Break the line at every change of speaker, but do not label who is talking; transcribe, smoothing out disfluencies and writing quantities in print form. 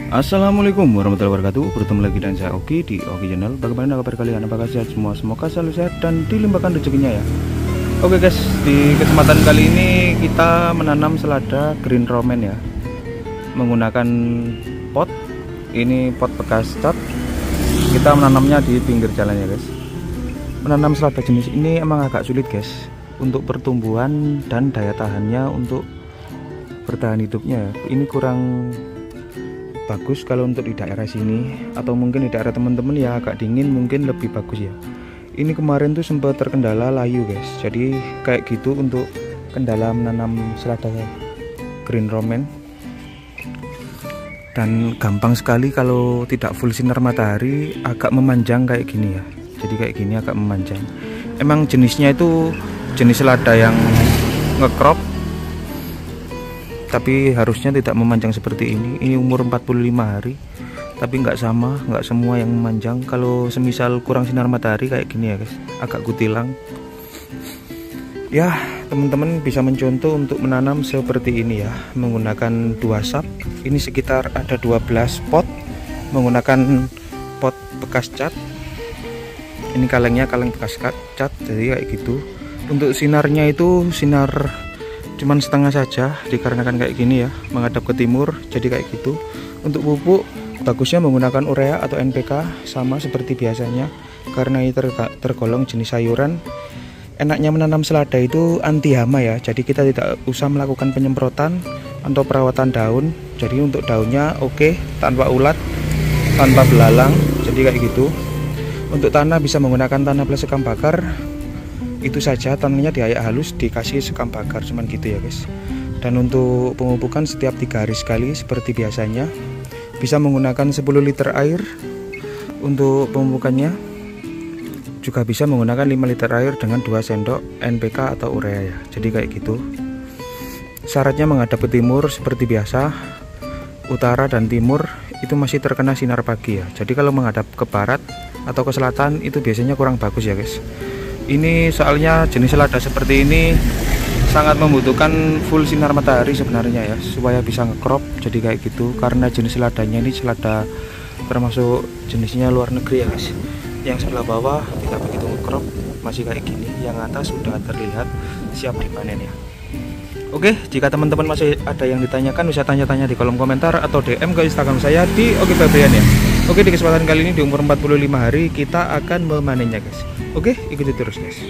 Assalamualaikum warahmatullahi wabarakatuh. Bertemu lagi dengan saya Oki di Oki Channel. Bagaimana kabar kalian? Apakah sehat semua? Semoga selalu sehat dan dilimpahkan rezekinya ya. Oke guys, di kesempatan kali ini kita menanam selada green romaine ya, menggunakan pot. Ini pot bekas cat. Kita menanamnya di pinggir jalan ya guys. Menanam selada jenis ini emang agak sulit guys untuk pertumbuhan dan daya tahannya untuk bertahan hidupnya. Ini kurang bagus kalau untuk di daerah sini, atau mungkin di daerah teman-teman ya agak dingin mungkin lebih bagus ya. Ini kemarin tuh sempat terkendala layu guys, jadi kayak gitu untuk kendala menanam selada green romaine. Dan gampang sekali kalau tidak full sinar matahari, agak memanjang kayak gini ya. Jadi kayak gini agak memanjang. Emang jenisnya itu jenis selada yang ngekrop, tapi harusnya tidak memanjang seperti ini. Ini umur 45 hari, tapi nggak semua yang memanjang. Kalau semisal kurang sinar matahari kayak gini ya guys, agak kutilang ya. Teman-teman bisa mencontoh untuk menanam seperti ini ya, menggunakan 2 sak. Ini sekitar ada 12 pot, menggunakan pot bekas cat. Ini kalengnya kaleng bekas cat, jadi kayak gitu. Untuk sinarnya itu sinar cuman setengah saja, dikarenakan kayak gini ya, menghadap ke timur, jadi kayak gitu. Untuk pupuk bagusnya menggunakan urea atau NPK sama seperti biasanya, karena ini tergolong jenis sayuran. Enaknya menanam selada itu anti hama ya, jadi kita tidak usah melakukan penyemprotan atau perawatan daun. Jadi untuk daunnya oke, tanpa ulat, tanpa belalang, jadi kayak gitu. Untuk tanah bisa menggunakan tanah plus sekam bakar. Itu saja, tanahnya diayak halus, dikasih sekam bakar, cuman gitu ya guys. Dan untuk pemupukan setiap 3 hari sekali seperti biasanya. Bisa menggunakan 10 liter air untuk pemupukannya. Juga bisa menggunakan 5 liter air dengan 2 sendok NPK atau urea ya. Jadi kayak gitu. Syaratnya menghadap ke timur seperti biasa. Utara dan timur itu masih terkena sinar pagi ya. Jadi kalau menghadap ke barat atau ke selatan itu biasanya kurang bagus ya guys. Ini soalnya jenis selada seperti ini sangat membutuhkan full sinar matahari sebenarnya ya, supaya bisa ngekrop. Jadi kayak gitu, karena jenis seladanya ini selada termasuk jenisnya luar negeri ya guys. Yang sebelah bawah tidak begitu ngekrop, masih kayak gini. Yang atas sudah terlihat siap dipanen ya. Oke, jika teman-teman masih ada yang ditanyakan, bisa tanya-tanya di kolom komentar atau DM ke Instagram saya di Oke Fabrian ya. Oke, di kesempatan kali ini di umur 45 hari kita akan memanennya guys. Oke, ikuti terus guys.